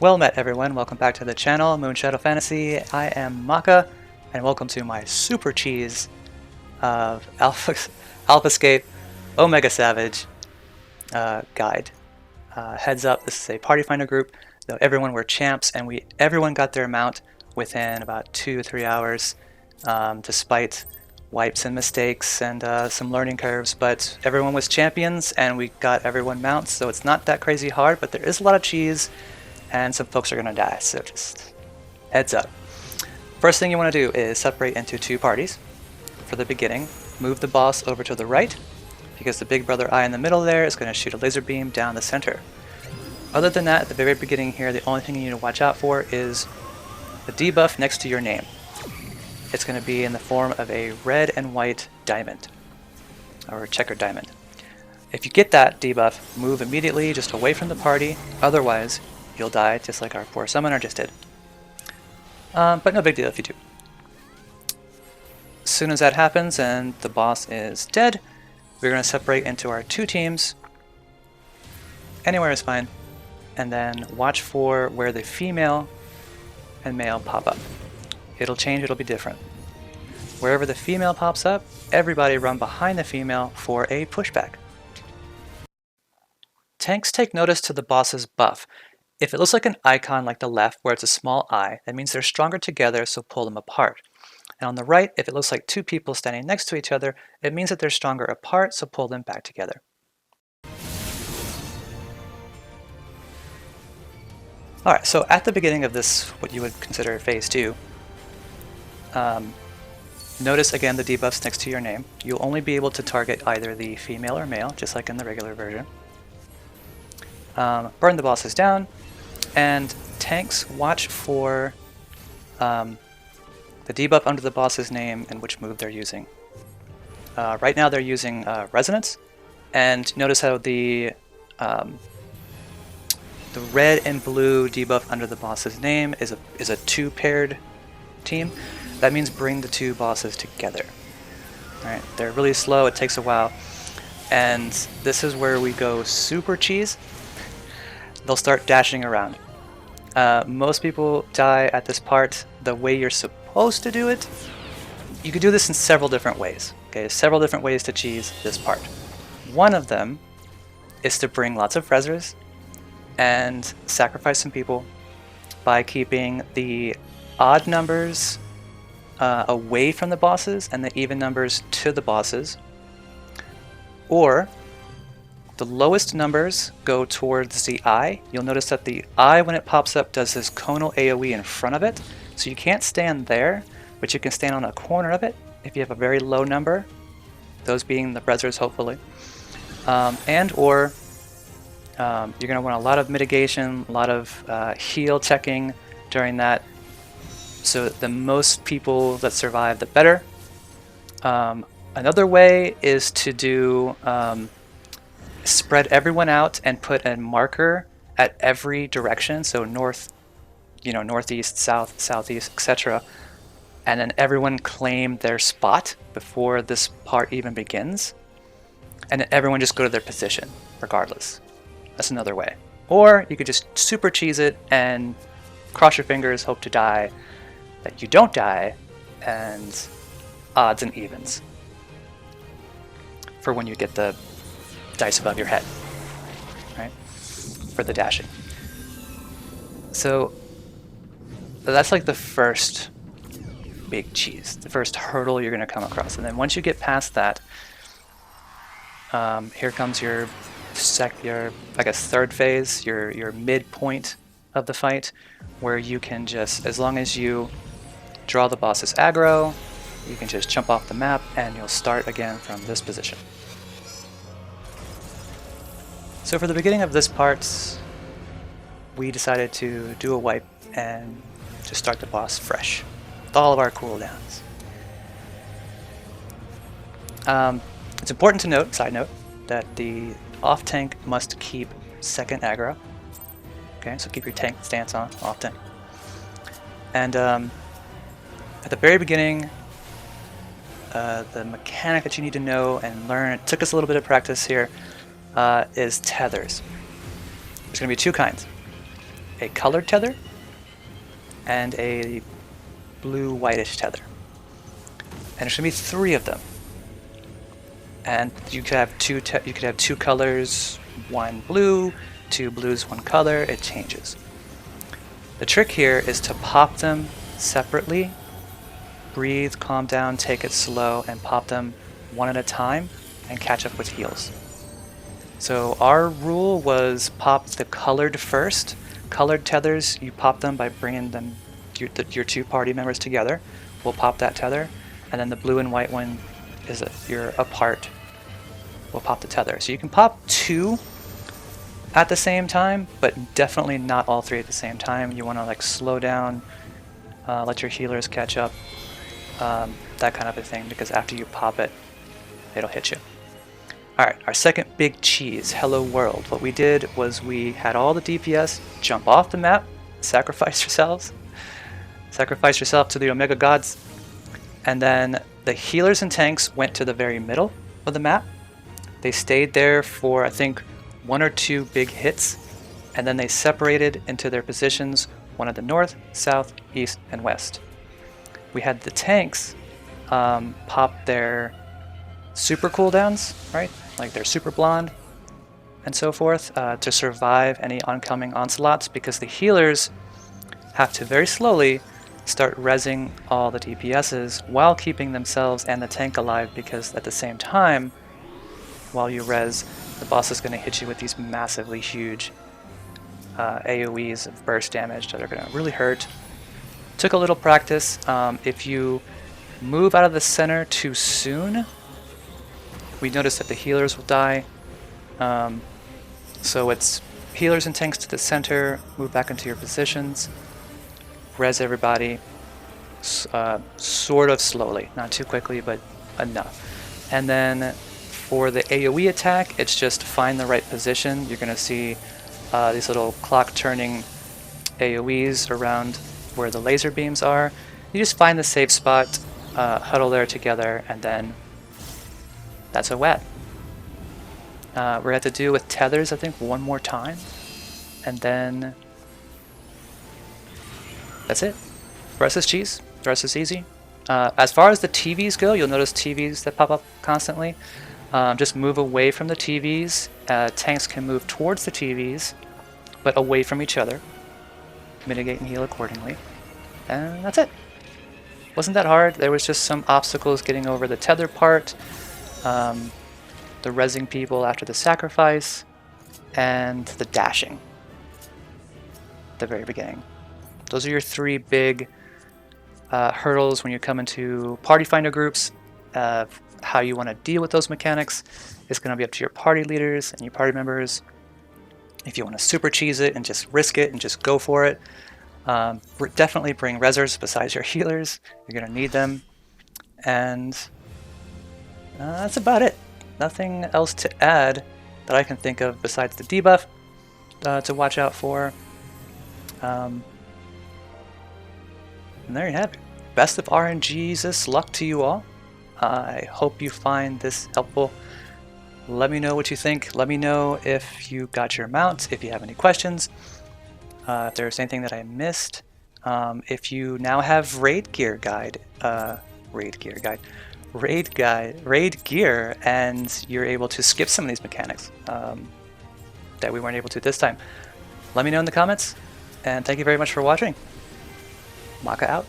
Well met, everyone. Welcome back to the channel, Moonshadow Fantasy. I am Maka, and welcome to my super cheese of Alphascape Omega Savage guide. Heads up, this is a party finder group, though everyone were champs, and everyone got their mount within about 2 to 3 hours, despite wipes and mistakes and some learning curves. But everyone was champions, and we got everyone mounts, so it's not that crazy hard, but there is a lot of cheese. And some folks are going to die, so just heads up. First thing you want to do is separate into 2 parties. For the beginning, move the boss over to the right, because the big brother eye in the middle there is going to shoot a laser beam down the center. Other than that, at the very beginning here, the only thing you need to watch out for is the debuff next to your name. It's going to be in the form of a red and white diamond, or a checkered diamond. If you get that debuff, move immediately just away from the party, otherwise you'll die just like our poor summoner just did. But no big deal if you do. As soon as that happens and the boss is dead, we're going to separate into our 2 teams. Anywhere is fine. And then watch for where the female and male pop up. It'll change, it'll be different. Wherever the female pops up, everybody run behind the female for a pushback. Tanks take notice to the boss's buff. If it looks like an icon like the left where it's a small eye, that means they're stronger together, so pull them apart. And on the right, if it looks like 2 people standing next to each other, it means that they're stronger apart, so pull them back together. Alright, so at the beginning of this, what you would consider phase 2, notice again the debuffs next to your name. You'll only be able to target either the female or male, just like in the regular version. Burn the bosses down. And tanks, watch for the debuff under the boss's name and which move they're using. Right now they're using Resonance, and notice how the red and blue debuff under the boss's name is a 2-paired team. That means bring the 2 bosses together. All right, they're really slow, it takes a while, and this is where we go super cheese. They'll start dashing around. Most people die at this part the way you're supposed to do it. You could do this in several different ways. Okay, several different ways to cheese this part. One of them is to bring lots of REZs and sacrifice some people by keeping the odd numbers away from the bosses and the even numbers to the bosses. Or the lowest numbers go towards the eye. You'll notice that the eye, when it pops up, does this conal AoE in front of it. So you can't stand there, but you can stand on a corner of it if you have a very low number. Those being the Brezers, hopefully. You're going to want a lot of mitigation, a lot of heal checking during that. So the most people that survive, the better. Another way is to do spread everyone out and put a marker at every direction, so north, northeast, south, southeast, etc. And then everyone claim their spot before this part even begins. And then everyone just go to their position, regardless. That's another way. Or you could just super cheese it and cross your fingers, hope to die, that you don't die, and odds and evens for when you get the dice above your head, right, for the dashing. So that's like the first big cheese, the first hurdle you're going to come across. And then once you get past that, here comes your I guess third phase, your midpoint of the fight, where you can just, as long as you draw the boss's aggro, you can just jump off the map and you'll start again from this position. So for the beginning of this part, we decided to do a wipe and just start the boss fresh, with all of our cooldowns. It's important to note, side note, that the off tank must keep second aggro. Okay, so keep your tank stance on, off tank. And at the very beginning, the mechanic that you need to know and learn, it took us a little bit of practice here, is tethers. There's going to be 2 kinds. a colored tether and a blue-whitish tether. And there should be 3 of them. And you could have two colors, 1 blue, 2 blues, 1 color. It changes. The trick here is to pop them separately. Breathe, calm down, take it slow, and pop them one at a time and catch up with heals. So our rule was pop the colored first. Colored tethers, you pop them by bringing them your 2 party members together. We'll pop that tether, and then the blue and white one is you're apart. We'll pop the tether. So you can pop 2 at the same time, but definitely not all 3 at the same time. You want to like slow down, let your healers catch up, that kind of a thing, because after you pop it, it'll hit you. Alright, our second big cheese, Hello World. What we did was we had all the DPS jump off the map, sacrifice yourself to the Omega Gods, and then the healers and tanks went to the very middle of the map. They stayed there for, I think, 1 or 2 big hits, and then they separated into their positions, one at the north, south, east, and west. We had the tanks pop their super cooldowns, right? Like their super blonde and so forth, to survive any oncoming onslaughts, because the healers have to very slowly start rezzing all the DPSs while keeping themselves and the tank alive, because at the same time, while you res, the boss is going to hit you with these massively huge AoEs of burst damage that are going to really hurt. Took a little practice. If you move out of the center too soon, we notice that the healers will die. So it's healers and tanks to the center, move back into your positions, res everybody, sort of slowly, not too quickly, but enough. And then for the AoE attack, it's just find the right position. You're going to see these little clock turning AoEs around where the laser beams are. You just find the safe spot, huddle there together, and then that's a wet. We're going to have to do with tethers, I think, 1 more time. And then that's it. The rest is cheese. The rest is easy. As far as the TVs go, you'll notice TVs that pop up constantly. Just move away from the TVs. Tanks can move towards the TVs, but away from each other. Mitigate and heal accordingly. And that's it. Wasn't that hard. There was just some obstacles getting over the tether part, the rezzing people after the sacrifice, and the dashing at the very beginning. Those are your 3 big hurdles when you come into party finder groups. How you want to deal with those mechanics is going to be up to your party leaders and your party members. If you want to super cheese it and just risk it and just go for it, definitely bring rezzers besides your healers. You're going to need them. And that's about it. Nothing else to add that I can think of besides the debuff to watch out for. And there you have it. Best of RNG's luck to you all. I hope you find this helpful. Let me know what you think. Let me know if you got your mounts, if you have any questions, if there's anything that I missed. If you now have raid gear, and you're able to skip some of these mechanics that we weren't able to this time, let me know in the comments. And thank you very much for watching. Maka out.